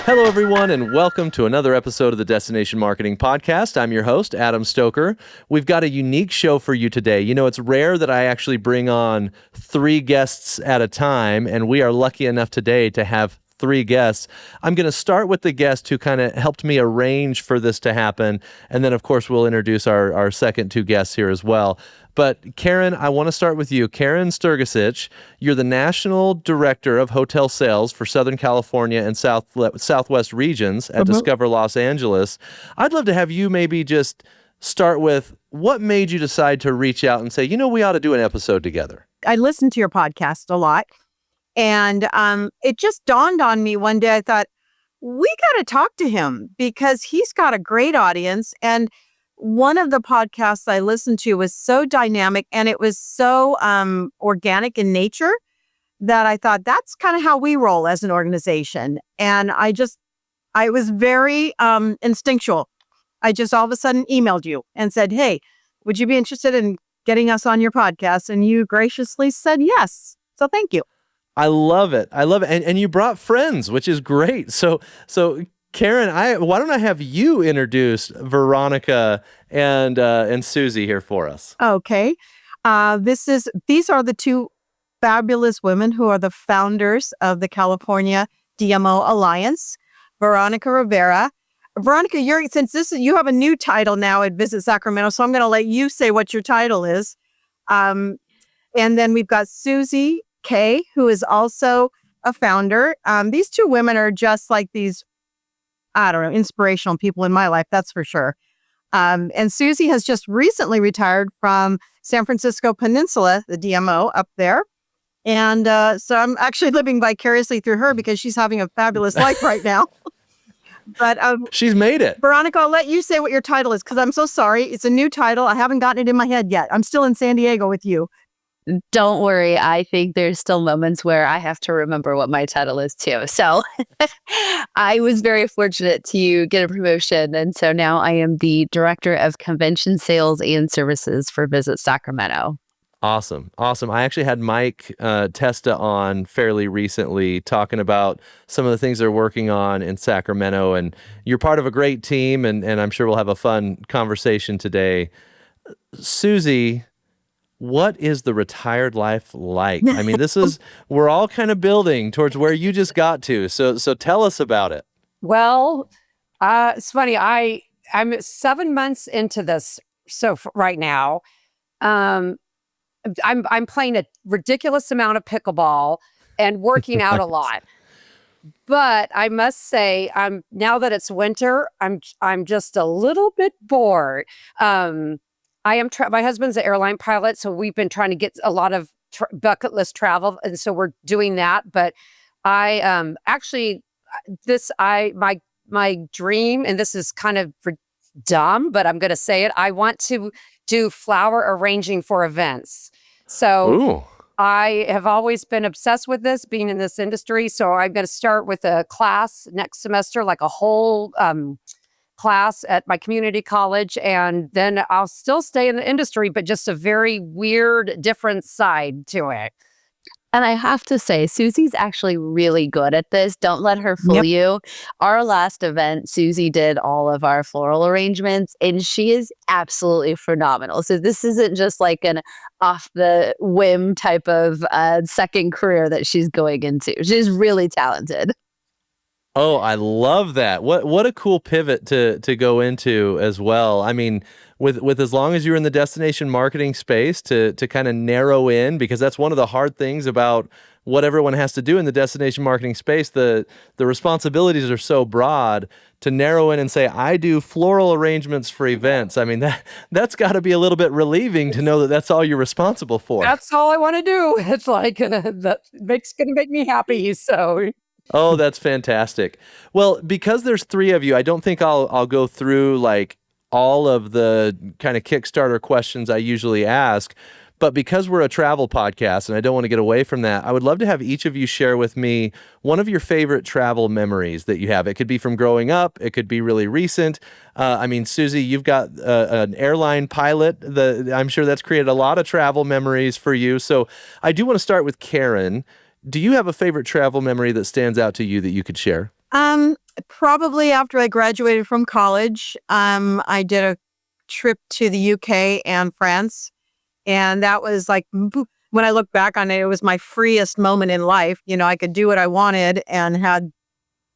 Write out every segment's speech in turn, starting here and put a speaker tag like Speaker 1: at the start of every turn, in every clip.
Speaker 1: Hello, everyone, and welcome to another episode of the Destination Marketing Podcast. I'm your host, Adam Stoker. We've got a unique show for you today. You know, it's rare that I actually bring on 3 guests at a time, and we are lucky enough today to have 3 guests. I'm going to start with the guest who kind of helped me arrange for this to happen, and then, of course, we'll introduce our second 2 guests here as well. But Karen, I want to start with you. Karen Strgacich, you're the National Director of Hotel Sales for Southern California and Southwest regions at Discover Los Angeles. I'd love to have you maybe just start with what made you decide to reach out and say, you know, we ought to do an episode together.
Speaker 2: I listen to your podcast a lot, and it just dawned on me one day. I thought, we got to talk to him because he's got a great audience. And one of the podcasts I listened to was so dynamic and it was so organic in nature that I thought that's kind of how we roll as an organization. And I was very instinctual. I just all of a sudden emailed you and said, hey, would you be interested in getting us on your podcast? And you graciously said yes. So thank you.
Speaker 1: I love it. I love it. And you brought friends, which is great. So Karen, why don't I have you introduce Veronica and Suzy here for us?
Speaker 2: Okay. These are the 2 fabulous women who are the founders of the California DMO Alliance. Veronica Rivera. Veronica, you have a new title now at Visit Sacramento, so I'm going to let you say what your title is. And then we've got Suzy Kay, who is also a founder. These 2 women are just like these, I don't know, inspirational people in my life, that's for sure. And Suzy has just recently retired from San Francisco Peninsula, the DMO up there. And so I'm actually living vicariously through her because she's having a fabulous life right now. But
Speaker 1: she's made it.
Speaker 2: Veronica, I'll let you say what your title is because I'm so sorry. It's a new title. I haven't gotten it in my head yet. I'm still in San Diego with you.
Speaker 3: Don't worry. I think there's still moments where I have to remember what my title is too. So I was very fortunate to get a promotion. And so now I am the Director of Convention Sales and Services for Visit Sacramento.
Speaker 1: Awesome. I actually had Mike Testa on fairly recently talking about some of the things they're working on in Sacramento. And you're part of a great team, and I'm sure we'll have a fun conversation today. Suzy, what is the retired life like? I mean, we're all kind of building towards where you just got to. So tell us about it.
Speaker 4: Well, it's funny. I'm 7 months into this. So right now, I'm playing a ridiculous amount of pickleball and working out a lot. But I must say, now that it's winter, I'm just a little bit bored. My husband's an airline pilot, so we've been trying to get a lot of bucket list travel, and so we're doing that. But I my dream, and this is kind of dumb, but I'm going to say it. I want to do flower arranging for events. So
Speaker 1: ooh.
Speaker 4: I have always been obsessed with this, being in this industry. So I'm going to start with a class next semester, like a whole class at my community college, and then I'll still stay in the industry, but just a very weird, different side to it.
Speaker 3: And I have to say, Suzy's actually really good at this. Don't let her fool you. Our last event, Suzy did all of our floral arrangements, and she is absolutely phenomenal. So this isn't just like an off the whim type of second career that she's going into. She's really talented.
Speaker 1: Oh, I love that. What a cool pivot to go into as well. I mean, with as long as you're in the destination marketing space to kind of narrow in, because that's one of the hard things about what everyone has to do in the destination marketing space. The responsibilities are so broad. To narrow in and say, I do floral arrangements for events. I mean, that's got to be a little bit relieving to know that that's all you're responsible for.
Speaker 4: That's all I want to do. It's like, that's going to make me happy. So.
Speaker 1: Oh, that's fantastic. Well, because there's 3 of you, I don't think I'll go through like all of the kind of Kickstarter questions I usually ask. But because we're a travel podcast and I don't want to get away from that, I would love to have each of you share with me one of your favorite travel memories that you have. It could be from growing up. It could be really recent. I mean, Suzy, you've got an airline pilot. I'm sure that's created a lot of travel memories for you. So I do want to start with Karen. Do you have a favorite travel memory that stands out to you that you could share?
Speaker 2: Probably after I graduated from college, I did a trip to the UK and France. And that was like, when I look back on it, it was my freest moment in life. I could do what I wanted and had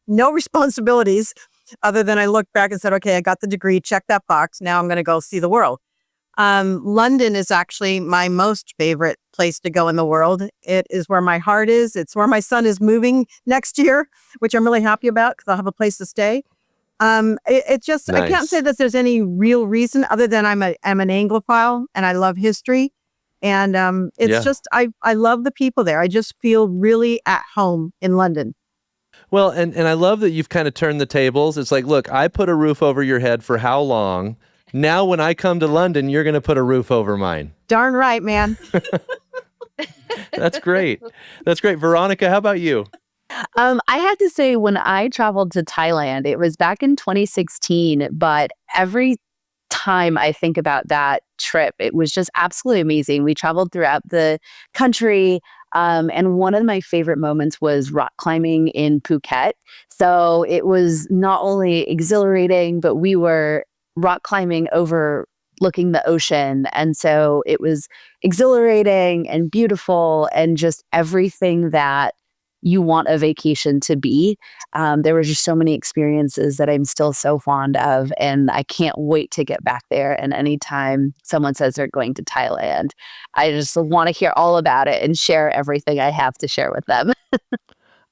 Speaker 2: no responsibilities other than I looked back and said, okay, I got the degree, check that box. Now I'm going to go see the world. London is actually my most favorite place to go in the world. It is where my heart is. It's where my son is moving next year, which I'm really happy about because I'll have a place to stay. It just, I can't
Speaker 1: Nice.
Speaker 2: say that there's any real reason other than I'm an Anglophile and I love history. And it's
Speaker 1: Yeah.
Speaker 2: just, I love the people there. I just feel really at home in London.
Speaker 1: Well, and I love that you've kind of turned the tables. It's like, look, I put a roof over your head for how long? Now, when I come to London, you're going to put a roof over mine.
Speaker 2: Darn right, man.
Speaker 1: That's great. That's great. Veronica, how about you?
Speaker 3: I have to say, when I traveled to Thailand, it was back in 2016, but every time I think about that trip, it was just absolutely amazing. We traveled throughout the country. And one of my favorite moments was rock climbing in Phuket. So it was not only exhilarating, but we were rock climbing overlooking the ocean. And so it was exhilarating and beautiful and just everything that you want a vacation to be. There were just so many experiences that I'm still so fond of, and I can't wait to get back there. And anytime someone says they're going to Thailand, I just want to hear all about it and share everything I have to share with them.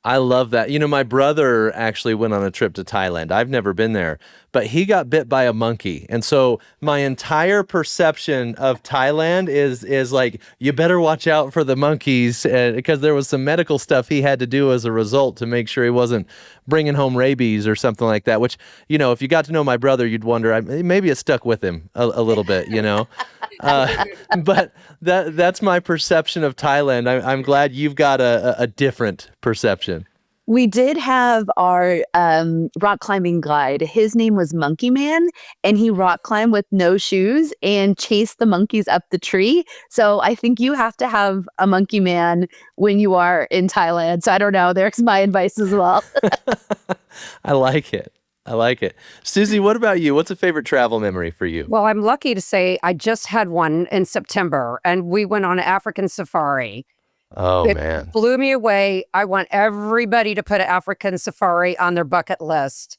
Speaker 1: I love that. My brother actually went on a trip to Thailand. I've never been there, but he got bit by a monkey. And so my entire perception of Thailand is like, you better watch out for the monkeys, because there was some medical stuff he had to do as a result to make sure he wasn't bringing home rabies or something like that, which, if you got to know my brother, you'd wonder, maybe it stuck with him a little bit, but that's my perception of Thailand. I'm glad you've got a different perception.
Speaker 3: We did have our rock climbing guide. His name was Monkey Man, and he rock climbed with no shoes and chased the monkeys up the tree. So I think you have to have a Monkey Man when you are in Thailand. So I don't know. There's my advice as well.
Speaker 1: I like it. I like it. Suzy, what about you? What's a favorite travel memory for you?
Speaker 4: Well, I'm lucky to say I just had one in September, and we went on an African safari.
Speaker 1: Oh,
Speaker 4: It
Speaker 1: man.
Speaker 4: blew me away. I want everybody to put an African safari on their bucket list.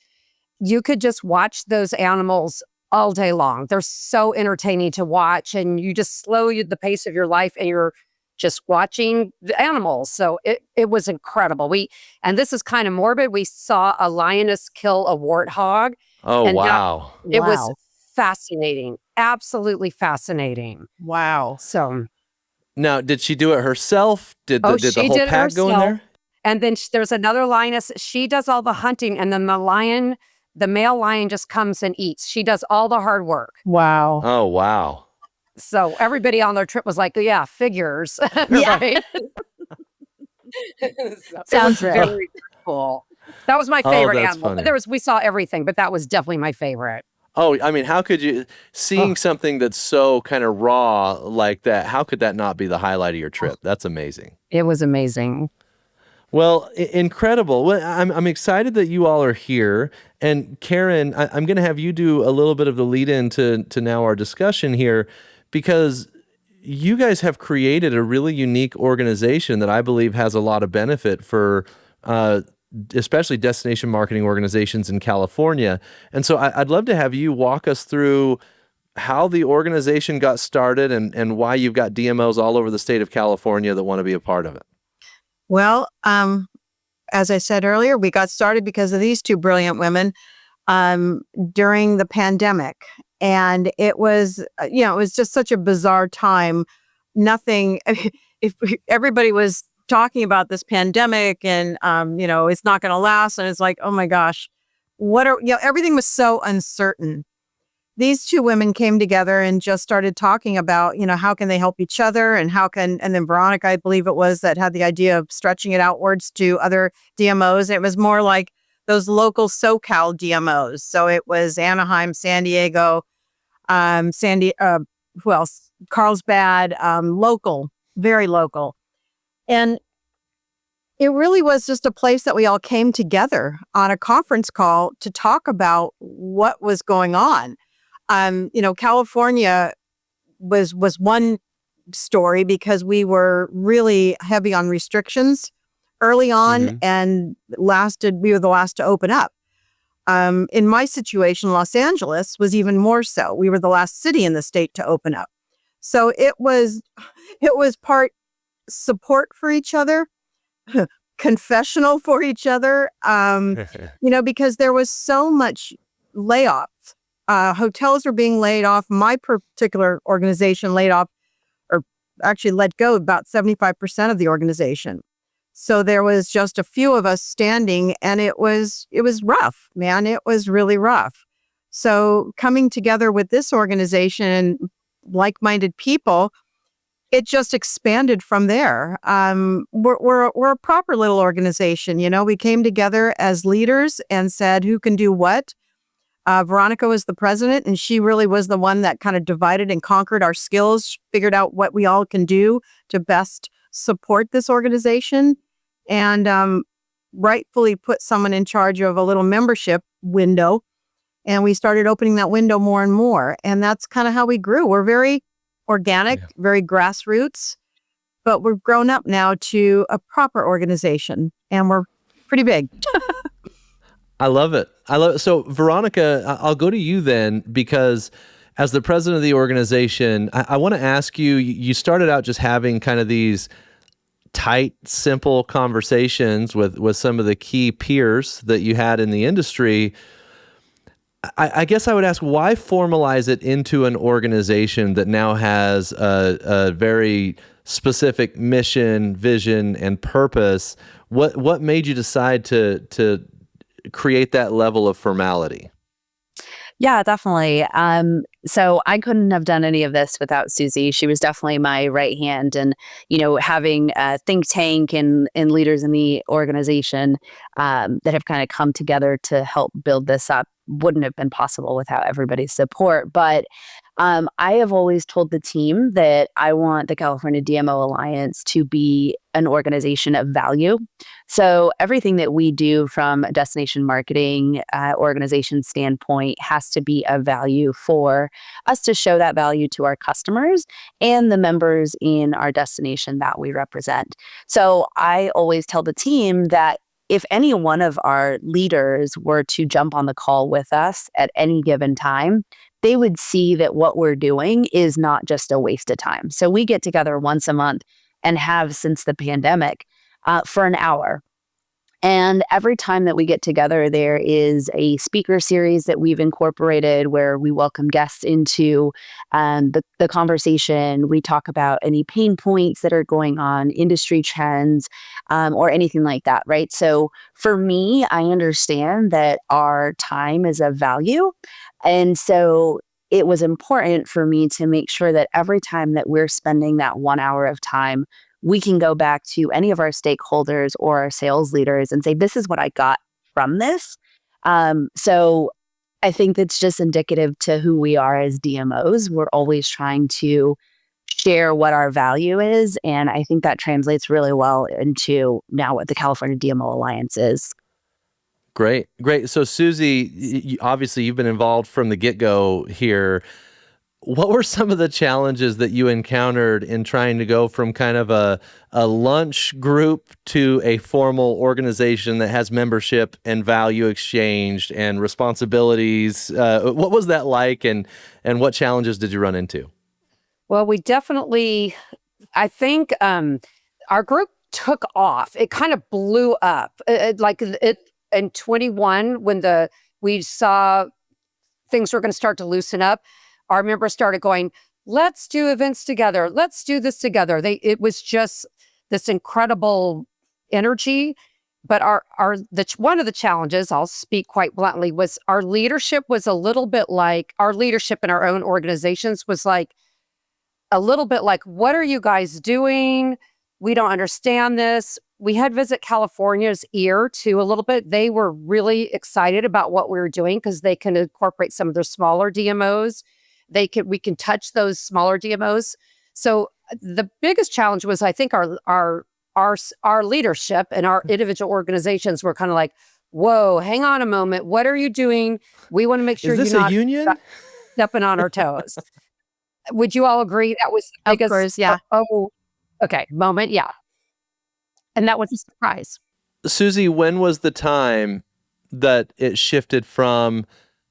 Speaker 4: You could just watch those animals all day long. They're so entertaining to watch, and you just slow the pace of your life, and you're just watching the animals. So it was incredible. And this is kind of morbid. We saw a lioness kill a warthog.
Speaker 1: Oh,
Speaker 4: And
Speaker 1: wow.
Speaker 4: It was
Speaker 2: Wow.
Speaker 4: fascinating, absolutely fascinating.
Speaker 2: Wow.
Speaker 4: So,
Speaker 1: Now, did she do it herself? Did the
Speaker 4: she
Speaker 1: whole
Speaker 4: did it
Speaker 1: pack go in
Speaker 4: herself.
Speaker 1: there?
Speaker 4: And then there's another lioness. She does all the hunting, and then the male lion just comes and eats. She does all the hard work.
Speaker 2: Wow.
Speaker 1: Oh, wow.
Speaker 4: So everybody on their trip was like, yeah, figures.
Speaker 3: Yeah.
Speaker 4: Right?
Speaker 3: Sounds right.
Speaker 4: Very cool. That was my
Speaker 1: Oh,
Speaker 4: favorite
Speaker 1: that's
Speaker 4: animal.
Speaker 1: funny.
Speaker 4: But we saw everything, but that was definitely my favorite.
Speaker 1: Oh, I mean, how could you, seeing something that's so kind of raw like that, how could that not be the highlight of your trip? That's amazing.
Speaker 4: It was amazing.
Speaker 1: Well, incredible. Well, I'm excited that you all are here. And Karen, I'm going to have you do a little bit of the lead in to now our discussion here, because you guys have created a really unique organization that I believe has a lot of benefit for especially destination marketing organizations in California. And so I'd love to have you walk us through how the organization got started and why you've got DMOs all over the state of California that want to be a part of it.
Speaker 2: Well, as I said earlier, we got started because of these two brilliant women during the pandemic. And it was, it was just such a bizarre time. Nothing, if everybody was talking about this pandemic and, it's not going to last. And it's like, oh my gosh, everything was so uncertain. These two women came together and just started talking about, how can they help each other and and then Veronica, I believe it was, that had the idea of stretching it outwards to other DMOs. It was more like those local SoCal DMOs. So it was Anaheim, San Diego, who else? Carlsbad, local, very local. And it really was just a place that we all came together on a conference call to talk about what was going on. California was one story because we were really heavy on restrictions early on and we were the last to open up. In my situation, Los Angeles was even more so. We were the last city in the state to open up. So it was part support for each other, confessional for each other, because there was so much layoffs. Hotels were being laid off. My particular organization laid off, or actually let go, about 75% of the organization. So there was just a few of us standing, and it was rough, man. It was really rough. So coming together with this organization and like-minded people, it just expanded from there. We're a proper little organization. We came together as leaders and said who can do what. Veronica was the president, and she really was the one that kind of divided and conquered our skills, figured out what we all can do to best support this organization, and rightfully put someone in charge of a little membership window. And we started opening that window more and more. And that's kind of how we grew. We're very organic, very grassroots, but we've grown up now to a proper organization, and we're pretty big.
Speaker 1: I love it. So Veronica, I'll go to you then, because as the president of the organization, I want to ask you, you started out just having kind of these tight, simple conversations with some of the key peers that you had in the industry. I guess I would ask, why formalize it into an organization that now has a very specific mission, vision, and purpose? What made you decide to create that level of formality?
Speaker 3: Yeah, definitely. So I couldn't have done any of this without Suzy. She was definitely my right hand, and having a think tank and leaders in the organization that have kind of come together to help build this up wouldn't have been possible without everybody's support. But I have always told the team that I want the California DMO Alliance to be an organization of value. So everything that we do from a destination marketing organization standpoint has to be of value for us to show that value to our customers and the members in our destination that we represent. So I always tell the team that if any one of our leaders were to jump on the call with us at any given time, they would see that what we're doing is not just a waste of time. So we get together once a month and have since the pandemic for an hour. And every time that we get together, there is a speaker series that we've incorporated where we welcome guests into the conversation. We talk about any pain points that are going on, industry trends, or anything like that, right? So for me, I understand that our time is of value. And so it was important for me to make sure that every time that we're spending that 1 hour of time, we can go back to any of our stakeholders or our sales leaders and say, this is what I got from this. So I think that's just indicative to who we are as DMOs. We're always trying to share what our value is. And I think that translates really well into now what the California DMO Alliance is.
Speaker 1: Great. So Suzy, obviously you've been involved from the get-go here. What were some of the challenges that you encountered in trying to go from kind of a lunch group to a formal organization that has membership and value exchanged and responsibilities? What was that like, and what challenges did you run into?
Speaker 4: Well, we definitely, I think our group took off. It kind of blew up. In 21, when we saw things were going to start to loosen up, our members started going, let's do events together. Let's do this together. It was just this incredible energy. But one of the challenges, I'll speak quite bluntly, was our leadership was a little bit like, our leadership in our own organizations was like, a little bit like, what are you guys doing? We don't understand this. We had Visit California's ear too a little bit. They were really excited about what we were doing because they can incorporate some of their smaller DMOs. We can touch those smaller DMOs. So the biggest challenge was, I think, our our leadership and our individual organizations were kind of like, whoa, hang on a moment. What are you doing? We want to make sure
Speaker 1: Is this
Speaker 4: you're
Speaker 1: a
Speaker 4: not
Speaker 1: union?
Speaker 4: stepping on our toes. Would you all agree that was the
Speaker 2: Of
Speaker 4: biggest?
Speaker 2: course, yeah.
Speaker 4: Okay, moment, yeah. And that was a surprise.
Speaker 1: Suzy, when was the time that it shifted from,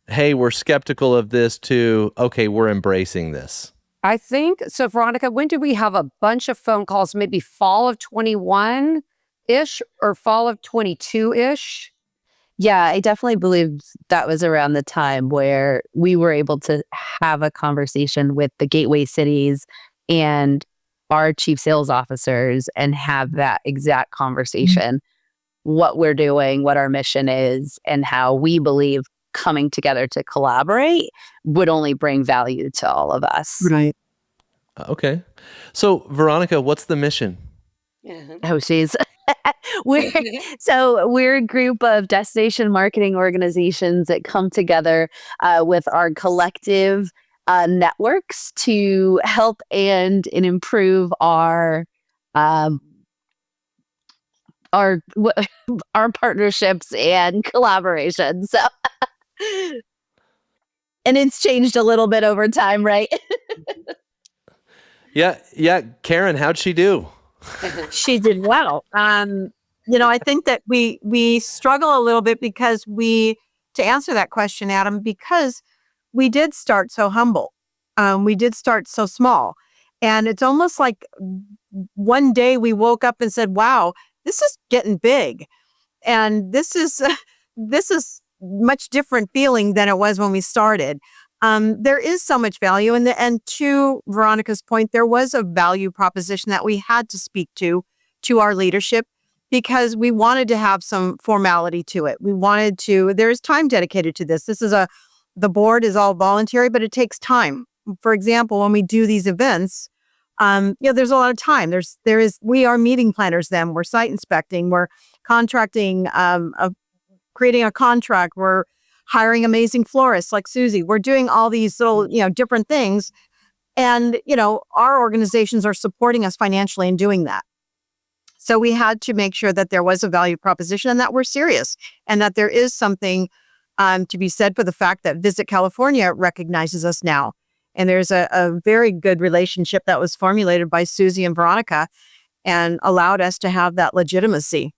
Speaker 1: hey, we're skeptical of this to, okay, we're embracing this?
Speaker 4: I think so. Veronica, when did we have a bunch of phone calls? Maybe fall of 21 ish or fall of 22 ish.
Speaker 3: Yeah, I definitely believe that was around the time where we were able to have a conversation with the gateway cities and our chief sales officers and have that exact conversation, what we're doing, what our mission is, and how we believe coming together to collaborate would only bring value to all of us.
Speaker 2: Right.
Speaker 1: Okay. So, Veronica, what's the mission?
Speaker 3: Oh, she's we're a group of destination marketing organizations that come together with our collective networks to help and improve um, our our partnerships and collaborations. So, and it's changed a little bit over time, right?
Speaker 1: Yeah. Karen, how'd she do?
Speaker 2: She did well. I think that we struggle a little bit because to answer that question, Adam, because we did start so humble. We did start so small. And it's almost like one day we woke up and said, wow, this is getting big. And this is much different feeling than it was when we started. There is so much value, and to Veronica's point, there was a value proposition that we had to speak to our leadership because we wanted to have some formality to it. There's time dedicated to this. The board is all voluntary, but it takes time. For example, when we do these events, there's a lot of time. We are meeting planners then, we're site inspecting, we're contracting, creating a contract, we're hiring amazing florists like Suzy. We're doing all these little, different things. And, our organizations are supporting us financially in doing that. So we had to make sure that there was a value proposition and that we're serious and that there is something to be said for the fact that Visit California recognizes us now. And there's a very good relationship that was formulated by Suzy and Veronica and allowed us to have that legitimacy.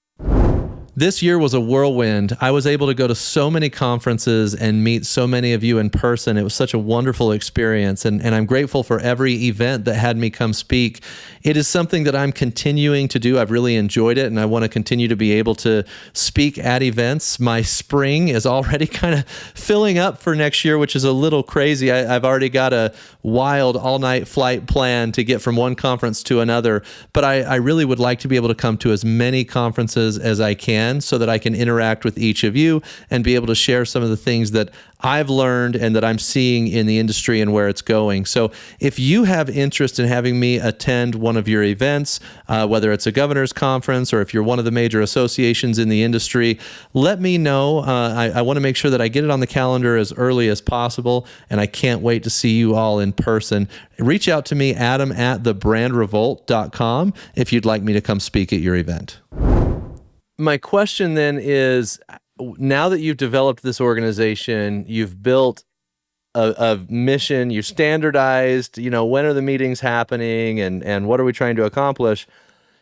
Speaker 1: This year was a whirlwind. I was able to go to so many conferences and meet so many of you in person. It was such a wonderful experience, and I'm grateful for every event that had me come speak. It is something that I'm continuing to do. I've really enjoyed it, and I want to continue to be able to speak at events. My spring is already kind of filling up for next year, which is a little crazy. I've already got a wild all-night flight plan to get from one conference to another, but I really would like to be able to come to as many conferences as I can, so that I can interact with each of you and be able to share some of the things that I've learned and that I'm seeing in the industry and where it's going. So if you have interest in having me attend one of your events, whether it's a governor's conference or if you're one of the major associations in the industry, let me know. I want to make sure that I get it on the calendar as early as possible, and I can't wait to see you all in person. Reach out to me, adam@thebrandrevolt.com, if you'd like me to come speak at your event. My question then is, now that you've developed this organization, you've built a mission, you've standardized, when are the meetings happening and what are we trying to accomplish?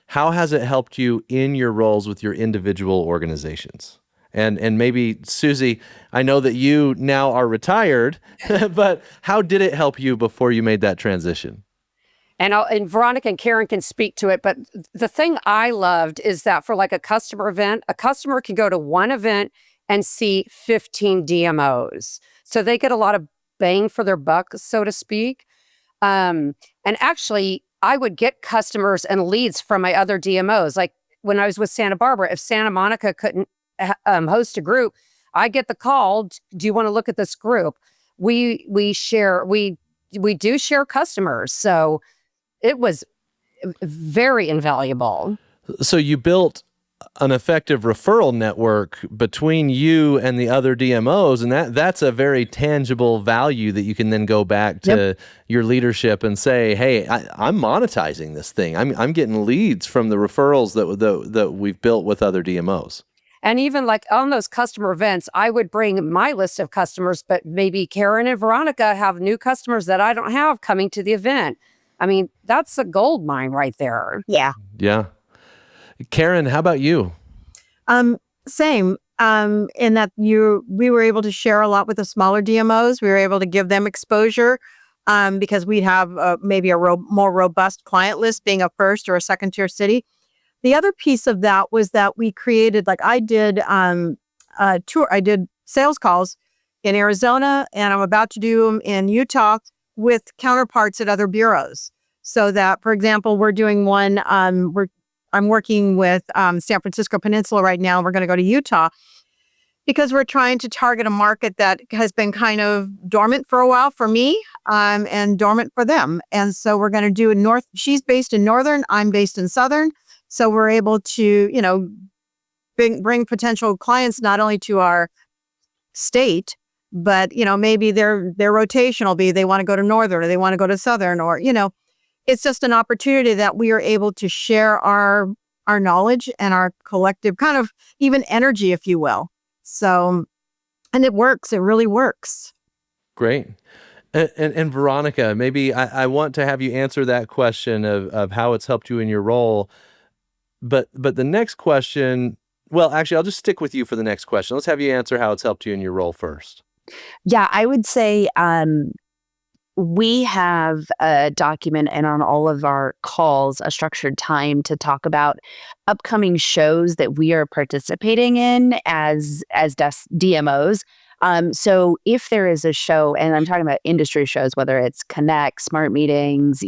Speaker 1: How has it helped you in your roles with your individual organizations? And maybe, Suzy, I know that you now are retired, but how did it help you before you made that transition?
Speaker 4: And Veronica and Karen can speak to it. But the thing I loved is that for like a customer event, a customer can go to one event and see 15 DMOs. So they get a lot of bang for their buck, so to speak. And actually, I would get customers and leads from my other DMOs. Like when I was with Santa Barbara, if Santa Monica couldn't host a group, I get the call, do you want to look at this group? We do share customers. So it was very invaluable.
Speaker 1: So you built an effective referral network between you and the other DMOs, and that's a very tangible value that you can then go back to your leadership and say, "Hey, I'm monetizing this thing. I'm getting leads from the referrals that we've built with other DMOs."
Speaker 4: And even like on those customer events, I would bring my list of customers, but maybe Karen and Veronica have new customers that I don't have coming to the event. I mean, that's a gold mine right there.
Speaker 2: Yeah.
Speaker 1: Yeah. Karen, how about you?
Speaker 2: Same. In that we were able to share a lot with the smaller DMOs. We were able to give them exposure because we have maybe a more robust client list, being a first or a second tier city. The other piece of that was that we created, like I did I did sales calls in Arizona, and I'm about to do them in Utah with counterparts at other bureaus. So that, for example, we're doing one. I'm working with San Francisco Peninsula right now. We're going to go to Utah because we're trying to target a market that has been kind of dormant for a while for me and dormant for them. And so we're going to do North. She's based in Northern. I'm based in Southern. So we're able to, bring potential clients not only to our state, but, maybe their rotation will be they want to go to Northern or they want to go to Southern or, it's just an opportunity that we are able to share our knowledge and our collective kind of even energy, if you will. So, and it works. It really works.
Speaker 1: Great. And Veronica, maybe I want to have you answer that question of how it's helped you in your role. But the next question, well, actually, I'll just stick with you for the next question. Let's have you answer how it's helped you in your role first.
Speaker 3: Yeah, I would say we have a document and on all of our calls, a structured time to talk about upcoming shows that we are participating in as DMOs. So if there is a show, and I'm talking about industry shows, whether it's Connect, Smart Meetings,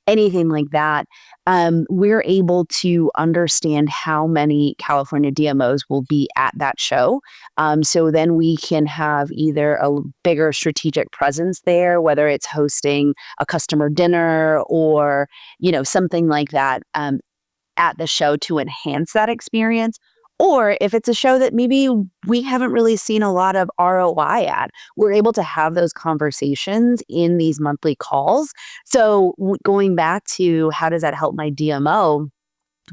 Speaker 3: anything like that, we're able to understand how many California DMOs will be at that show. So then we can have either a bigger strategic presence there, whether it's hosting a customer dinner or, something like that at the show to enhance that experience. Or if it's a show that maybe we haven't really seen a lot of ROI at, we're able to have those conversations in these monthly calls. So going back to how does that help my DMO?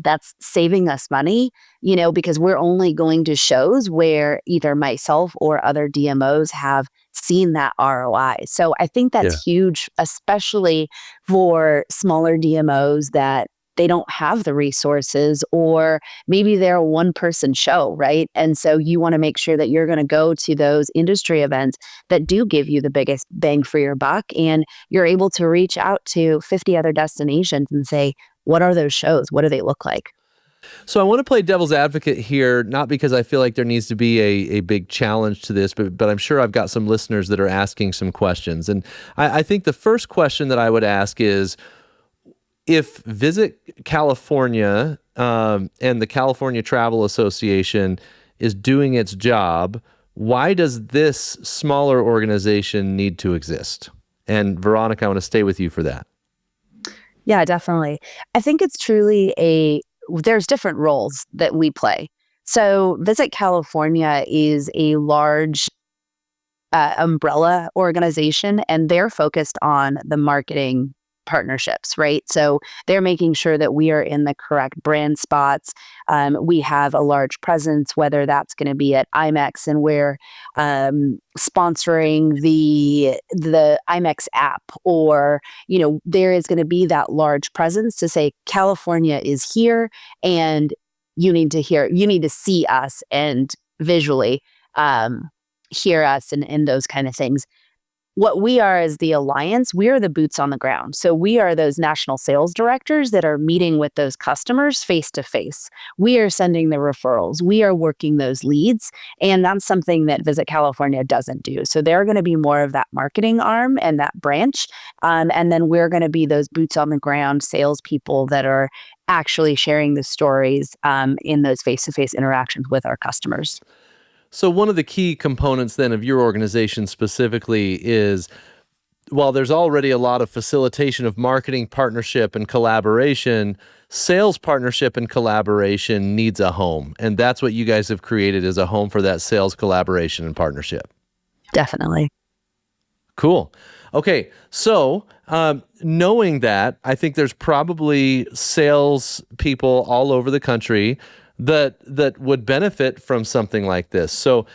Speaker 3: That's saving us money, because we're only going to shows where either myself or other DMOs have seen that ROI. So I think that's huge, especially for smaller DMOs that they don't have the resources, or maybe they're a one-person show, right? And so you want to make sure that you're going to go to those industry events that do give you the biggest bang for your buck, and you're able to reach out to 50 other destinations and say, what are those shows? What do they look like?
Speaker 1: So I want to play devil's advocate here, not because I feel like there needs to be a big challenge to this, but I'm sure I've got some listeners that are asking some questions. And I think the first question that I would ask is, if Visit California and the California Travel Association is doing its job, why does this smaller organization need to exist? And Veronica, I want to stay with you for that.
Speaker 3: Yeah, definitely. I think it's truly there's different roles that we play. So Visit California is a large umbrella organization, and they're focused on the marketing partnerships, right? So they're making sure that we are in the correct brand spots. We have a large presence, whether that's going to be at IMEX, and we're sponsoring the IMEX app, or there is going to be that large presence to say California is here, and you need to see us and visually hear us and those kind of things. What we are as the Alliance, we are the boots on the ground. So we are those national sales directors that are meeting with those customers face to face. We are sending the referrals. We are working those leads. And that's something that Visit California doesn't do. So they're going to be more of that marketing arm and that branch. And then we're going to be those boots on the ground salespeople that are actually sharing the stories in those face-to-face interactions with our customers.
Speaker 1: So one of the key components then of your organization specifically is, while there's already a lot of facilitation of marketing, partnership, and collaboration, sales partnership and collaboration needs a home. And that's what you guys have created, is a home for that sales collaboration and partnership.
Speaker 3: Definitely.
Speaker 1: Cool. Okay. So knowing that, I think there's probably sales people all over the country that would benefit from something like this. So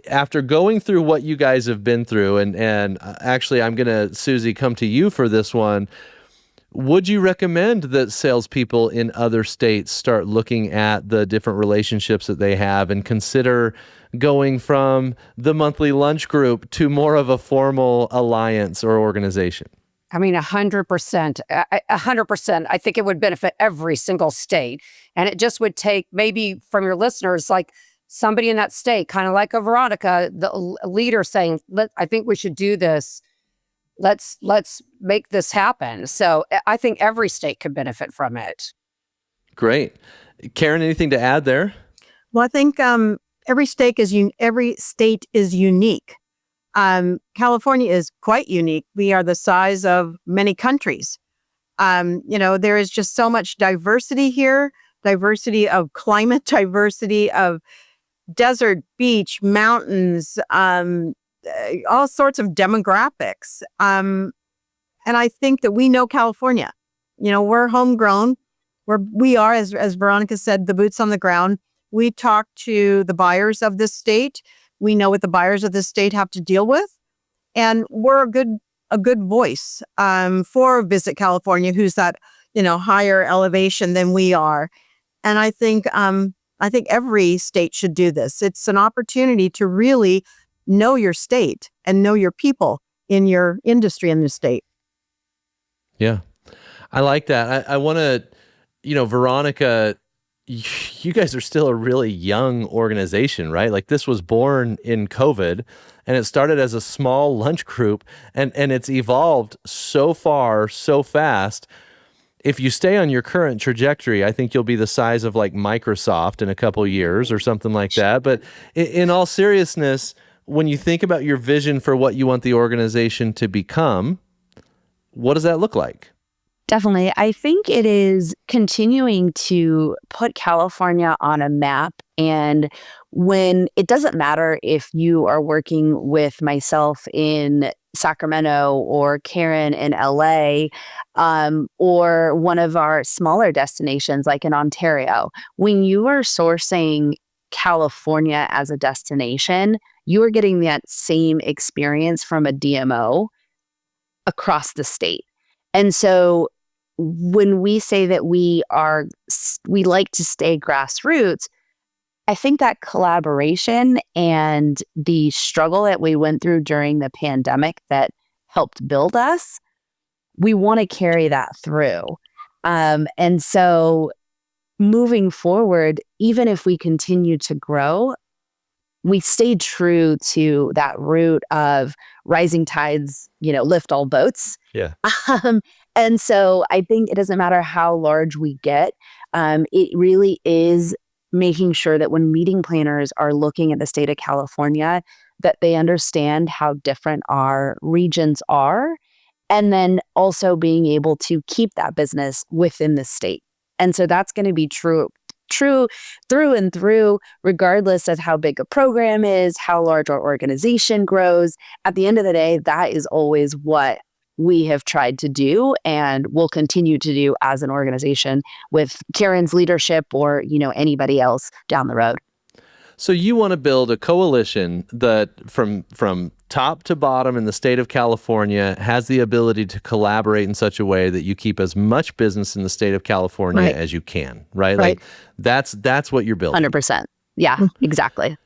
Speaker 1: after going through what you guys have been through, and actually I'm going to, Suzy, come to you for this one. Would you recommend that salespeople in other states start looking at the different relationships that they have and consider going from the monthly lunch group to more of a formal alliance or organization?
Speaker 4: I mean, 100%, 100%. I think it would benefit every single state. And it just would take maybe from your listeners, like somebody in that state, kind of like a Veronica, the leader saying, I think we should do this. Let's make this happen. So I think every state could benefit from it.
Speaker 1: Great. Karen, anything to add there?
Speaker 2: Well, I think every state is unique. California is quite unique. We are the size of many countries. There is just so much diversity here, diversity of climate, diversity of desert, beach, mountains, all sorts of demographics. And I think that we know California. We're homegrown. We are, as Veronica said, the boots on the ground. We talk to the buyers of this state. We know what the buyers of this state have to deal with. And we're a good voice for Visit California, who's that, higher elevation than we are. And I think every state should do this. It's an opportunity to really know your state and know your people in your industry in the state.
Speaker 1: Yeah, I like that. I want to, Veronica, you guys are still a really young organization, right? Like, this was born in COVID, and it started as a small lunch group, and it's evolved so far, so fast. If you stay on your current trajectory, I think you'll be the size of like Microsoft in a couple years or something like that. But in all seriousness, when you think about your vision for what you want the organization to become, what does that look like?
Speaker 3: Definitely. I think it is continuing to put California on a map. And when it doesn't matter if you are working with myself in Sacramento or Karen in LA, or one of our smaller destinations like in Ontario, when you are sourcing California as a destination, you are getting that same experience from a DMO across the state. And so when we say that we like to stay grassroots, I think that collaboration and the struggle that we went through during the pandemic that helped build us, we want to carry that through. And so moving forward, even if we continue to grow, we stayed true to that root of rising tides, lift all boats.
Speaker 1: Yeah.
Speaker 3: And so I think it doesn't matter how large we get. It really is making sure that when meeting planners are looking at the state of California, that they understand how different our regions are, and then also being able to keep that business within the state. And so that's going to be true through and through, regardless of how big a program is, how large our organization grows. At the end of the day, that is always what we have tried to do and will continue to do as an organization with Karen's leadership or, anybody else down the road.
Speaker 1: So you want to build a coalition that from top to bottom in the state of California has the ability to collaborate in such a way that you keep as much business in the state of California as you can, right? Like that's what you're building.
Speaker 3: 100%. Yeah, exactly.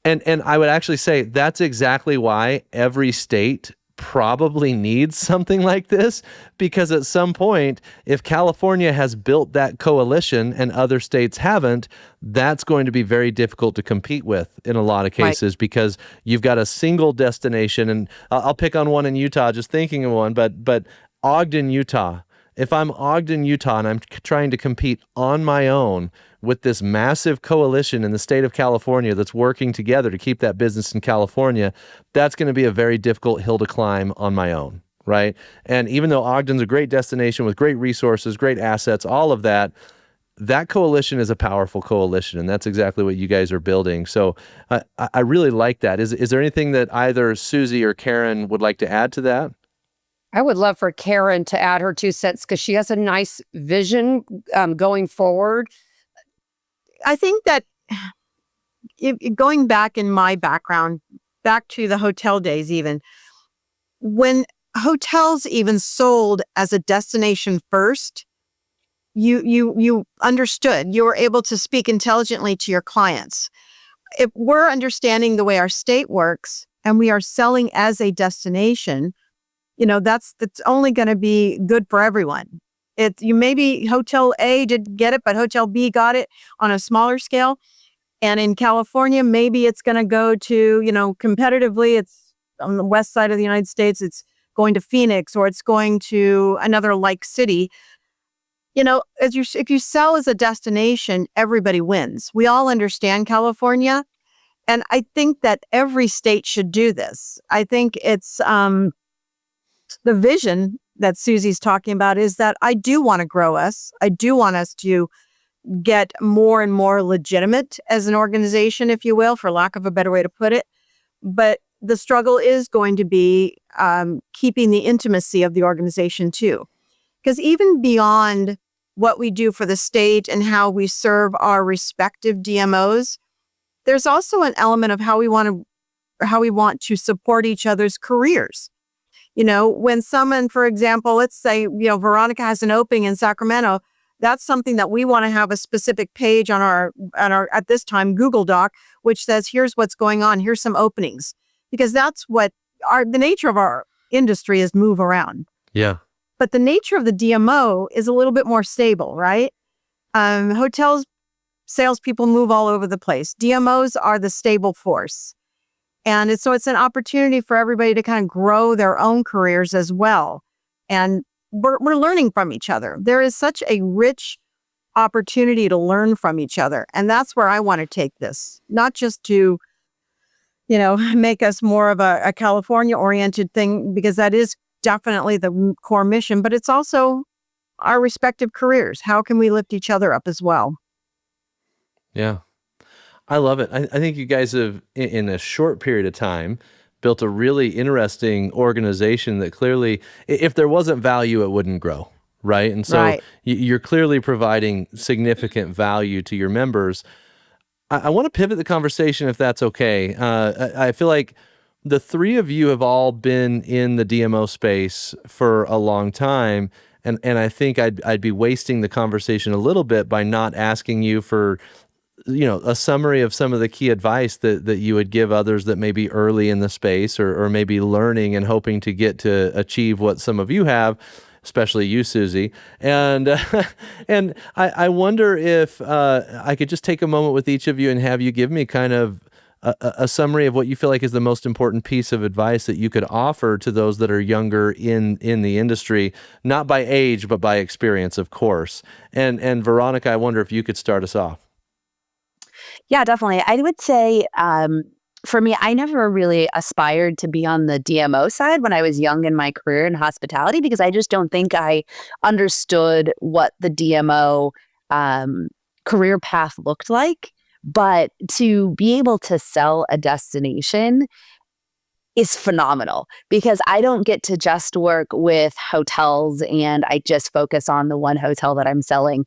Speaker 1: And I would actually say that's exactly why every state probably needs something like this, because at some point, if California has built that coalition and other states haven't, that's going to be very difficult to compete with in a lot of cases, because you've got a single destination. And I'll pick on one in Utah, just thinking of one, but Ogden, Utah. If I'm Ogden, Utah, and I'm trying to compete on my own with this massive coalition in the state of California that's working together to keep that business in California, that's going to be a very difficult hill to climb on my own. right? And even though Ogden's a great destination with great resources, great assets, all of that, that coalition is a powerful coalition, and that's exactly what you guys are building. So I really like that. Is there anything that either Suzy or Karen would like to add to that?
Speaker 4: I would love for Karen to add her 2 cents because she has a nice vision going forward.
Speaker 2: I think that going back in my background, back to the hotel days even, when hotels even sold as a destination first, you understood, you were able to speak intelligently to your clients. If we're understanding the way our state works and we are selling as a destination, that's only going to be good for everyone. You maybe Hotel A didn't get it, but Hotel B got it on a smaller scale. And in California, maybe it's going to go to, competitively, it's on the west side of the United States, it's going to Phoenix, or it's going to another like city. If you sell as a destination, everybody wins. We all understand California. And I think that every state should do this. I think it's the vision that Suzy's talking about is that I do want to grow us. I do want us to get more and more legitimate as an organization, if you will, for lack of a better way to put it. But the struggle is going to be keeping the intimacy of the organization too. Because even beyond what we do for the state and how we serve our respective DMOs, there's also an element of how we want to support each other's careers. When someone, for example, let's say, Veronica has an opening in Sacramento, that's something that we want to have a specific page on our, at this time, Google Doc, which says, here's what's going on. Here's some openings, because that's what the nature of our industry is, move around.
Speaker 1: Yeah.
Speaker 2: But the nature of the DMO is a little bit more stable, right? Hotels, salespeople move all over the place. DMOs are the stable force. And it's an opportunity for everybody to kind of grow their own careers as well. And we're learning from each other. There is such a rich opportunity to learn from each other. And that's where I want to take this, not just to, make us more of a California-oriented thing, because that is definitely the core mission, but it's also our respective careers. How can we lift each other up as well?
Speaker 1: Yeah. I love it. I think you guys have, in a short period of time, built a really interesting organization that clearly, if there wasn't value, it wouldn't grow, right? And so
Speaker 2: Right.
Speaker 1: You're clearly providing significant value to your members. I want to pivot the conversation, if that's okay. I feel like the three of you have all been in the DMO space for a long time, and I think I'd be wasting the conversation a little bit by not asking you for a summary of some of the key advice that you would give others that may be early in the space or maybe learning and hoping to get to achieve what some of you have, especially you, Suzy. And and I wonder if I could just take a moment with each of you and have you give me kind of a summary of what you feel like is the most important piece of advice that you could offer to those that are younger in the industry, not by age, but by experience, of course. And Veronica, I wonder if you could start us off.
Speaker 3: Yeah, definitely. I would say for me, I never really aspired to be on the DMO side when I was young in my career in hospitality, because I just don't think I understood what the DMO career path looked like. But to be able to sell a destination is phenomenal, because I don't get to just work with hotels and I just focus on the one hotel that I'm selling.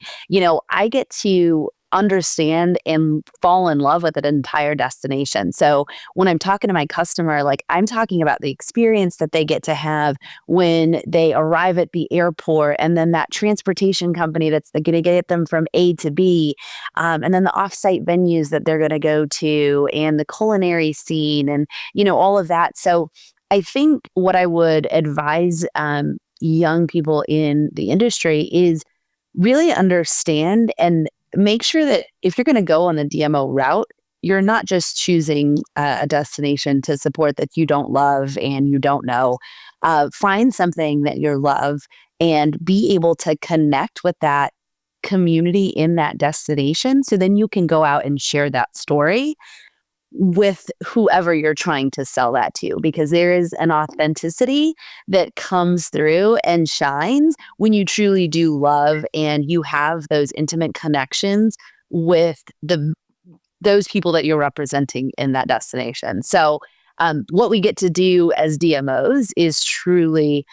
Speaker 3: I get to understand and fall in love with an entire destination. So when I'm talking to my customer, like, I'm talking about the experience that they get to have when they arrive at the airport, and then that transportation company that's going to get them from A to B, and then the offsite venues that they're going to go to, and the culinary scene, and all of that. So I think what I would advise young people in the industry is really understand and make sure that if you're going to go on the DMO route, you're not just choosing a destination to support that you don't love and you don't know. Find something that you love and be able to connect with that community in that destination, so then you can go out and share that story. with whoever you're trying to sell that to, because there is an authenticity that comes through and shines when you truly do love and you have those intimate connections with those people that you're representing in that destination. So what we get to do as DMOs is truly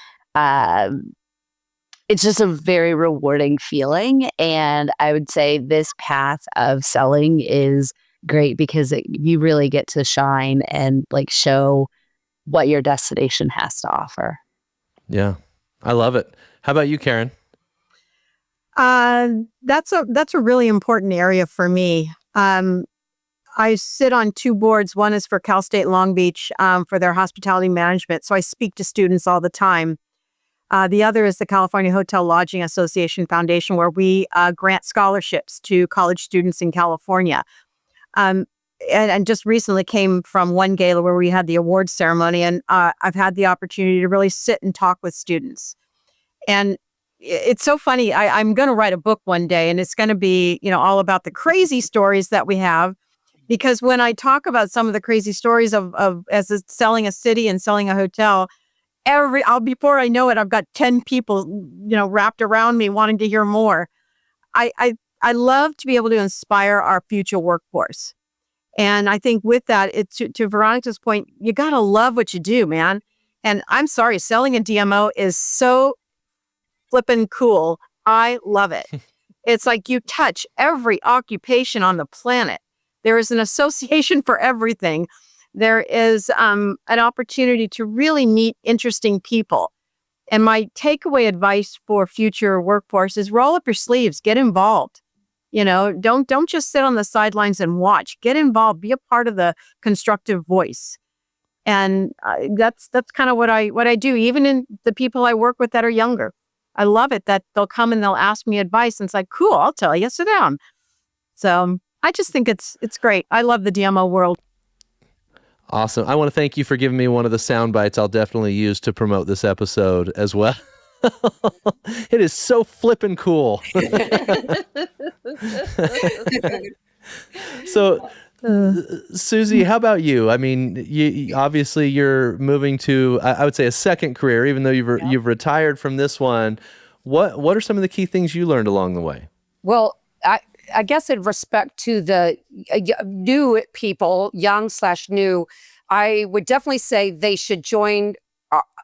Speaker 3: it's just a very rewarding feeling. And I would say this path of selling is great because you really get to shine and like show what your destination has to offer.
Speaker 1: Yeah, I love it. How about you, Karen?
Speaker 2: That's a really important area for me. I sit on two boards. One is for Cal State Long Beach for their hospitality management. So I speak to students all the time. The other is the California Hotel Lodging Association Foundation, where we grant scholarships to college students in California. And just recently came from one gala where we had the awards ceremony, and I've had the opportunity to really sit and talk with students. And it's so funny. I'm going to write a book one day, and it's going to be, all about the crazy stories that we have. Because when I talk about some of the crazy stories of selling a city and selling a hotel, before I know it, I've got 10 people, wrapped around me wanting to hear more. I love to be able to inspire our future workforce. And I think with that, to Veronica's point, you got to love what you do, man. And I'm sorry, selling a DMO is so flippin' cool. I love it. It's like you touch every occupation on the planet. There is an association for everything. There is an opportunity to really meet interesting people. And my takeaway advice for future workforce is roll up your sleeves, get involved. Don't just sit on the sidelines and watch. Get involved, be a part of the constructive voice. And that's kind of what I do, even in the people I work with that are younger. I love it that they'll come and they'll ask me advice, and it's like, cool, I'll tell you, sit down. So I just think it's great. I love the DMO world.
Speaker 1: Awesome. I want to thank you for giving me one of the sound bites I'll definitely use to promote this episode as well. It is so flippin' cool. So, Suzy, how about you? I mean, obviously you're moving to, I would say, a second career, even though you've retired from this one. What are some of the key things you learned along the way?
Speaker 4: Well, I guess in respect to the new people, young/new, I would definitely say they should join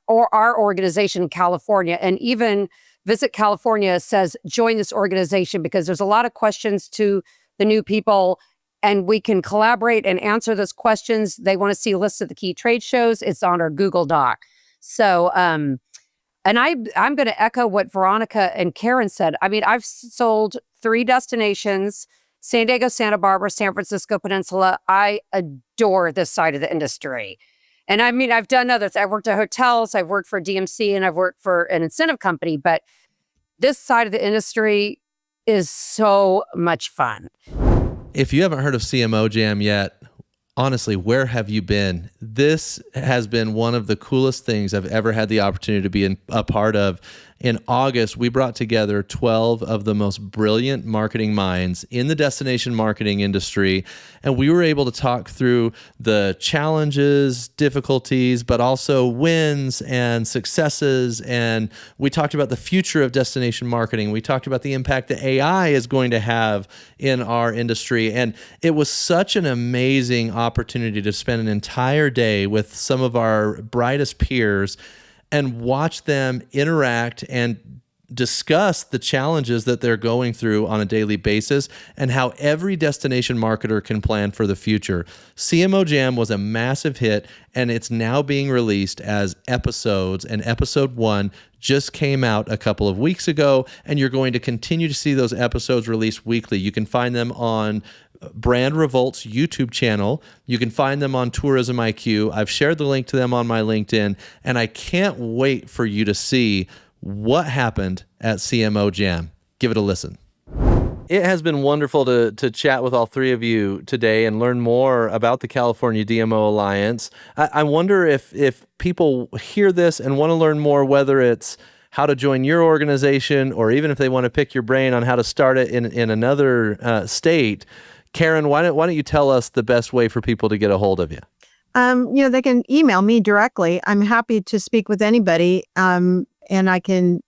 Speaker 4: our organization in California, and even Visit California says join this organization because there's a lot of questions to the new people, and we can collaborate and answer those questions. They want to see a list of the key trade shows. It's on our Google Doc. So, and I'm going to echo what Veronica and Karen said. I mean, I've sold 3 destinations: San Diego, Santa Barbara, San Francisco Peninsula. I adore this side of the industry. And I mean, I've done others. I've worked at hotels, I've worked for DMC, and I've worked for an incentive company. But this side of the industry is so much fun.
Speaker 1: If you haven't heard of CMO Jam yet, honestly, where have you been? This has been one of the coolest things I've ever had the opportunity to be a part of. In August, we brought together 12 of the most brilliant marketing minds in the destination marketing industry, and we were able to talk through the challenges, difficulties, but also wins and successes. And we talked about the future of destination marketing. We talked about the impact that AI is going to have in our industry. And it was such an amazing opportunity to spend an entire day with some of our brightest peers and watch them interact and discuss the challenges that they're going through on a daily basis and how every destination marketer can plan for the future. CMO Jam was a massive hit, and it's now being released as episodes, and episode 1 just came out a couple of weeks ago, and you're going to continue to see those episodes released weekly. You can find them on Brand Revolt's YouTube channel. You can find them on Tourism IQ. I've shared the link to them on my LinkedIn, and I can't wait for you to see what happened at CMO Jam. Give it a listen. It has been wonderful to chat with all three of you today and learn more about the California DMO Alliance. I wonder if people hear this and want to learn more, whether it's how to join your organization or even if they want to pick your brain on how to start it in another state. Karen, why don't you tell us the best way for people to get a hold of you?
Speaker 2: They can email me directly. I'm happy to speak with anybody. And I can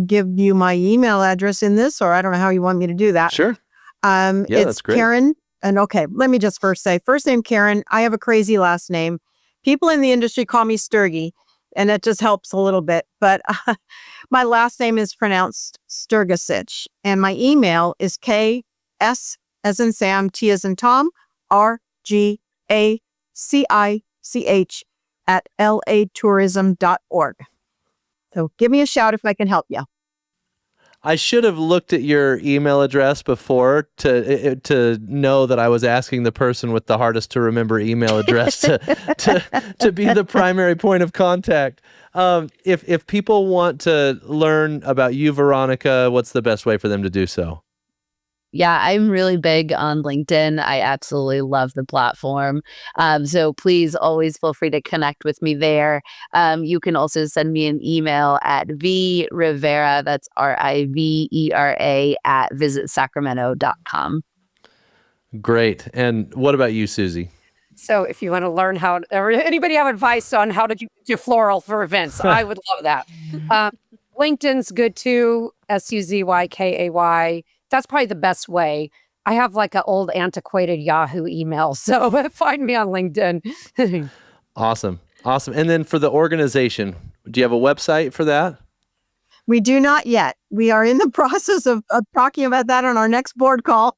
Speaker 2: give you my email address in this, or I don't know how you want me to do that.
Speaker 1: Sure. Yeah,
Speaker 2: It's
Speaker 1: that's great.
Speaker 2: Karen. And okay, let me just first say, first name Karen. I have a crazy last name. People in the industry call me Sturgy, and it just helps a little bit. But my last name is pronounced Strgacich, and my email is KS as in Sam, T as in Tom, RGACICH at latourism.org. So give me a shout if I can help you.
Speaker 1: I should have looked at your email address before to know that I was asking the person with the hardest to remember email address to be the primary point of contact. If people want to learn about you, Veronica, what's the best way for them to do so?
Speaker 3: Yeah, I'm really big on LinkedIn. I absolutely love the platform. So please always feel free to connect with me there. You can also send me an email at vrivera, that's RIVERA, at visitsacramento.com.
Speaker 1: Great. And what about you, Suzy?
Speaker 4: So if you want to learn or anybody have advice on how to do floral for events, I would love that. LinkedIn's good too, SUZYKAY. That's probably the best way. I have like an old antiquated Yahoo email, so find me on LinkedIn.
Speaker 1: Awesome. And then for the organization, do you have a website for that?
Speaker 2: We do not yet. We are in the process of talking about that on our next board call.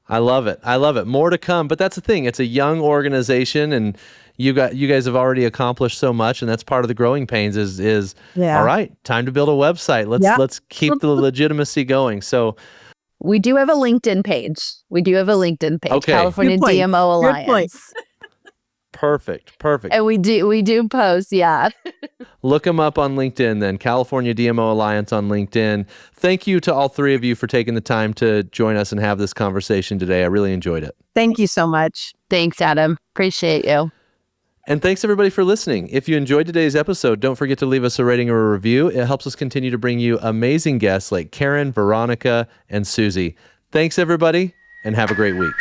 Speaker 1: I love it. More to come. But that's the thing. It's a young organization, and you guys have already accomplished so much, and that's part of the growing pains is all right, time to build a website. Let's keep the legitimacy going. So
Speaker 3: we do have a LinkedIn page.
Speaker 1: Okay.
Speaker 3: California DMO Alliance.
Speaker 1: Perfect.
Speaker 3: And we do post, yeah.
Speaker 1: Look them up on LinkedIn then, California DMO Alliance on LinkedIn. Thank you to all three of you for taking the time to join us and have this conversation today. I really enjoyed it.
Speaker 2: Thank you so much.
Speaker 3: Thanks, Adam. Appreciate you.
Speaker 1: And thanks everybody for listening. If you enjoyed today's episode, don't forget to leave us a rating or a review. It helps us continue to bring you amazing guests like Karen, Veronica, and Suzy. Thanks everybody, and have a great week.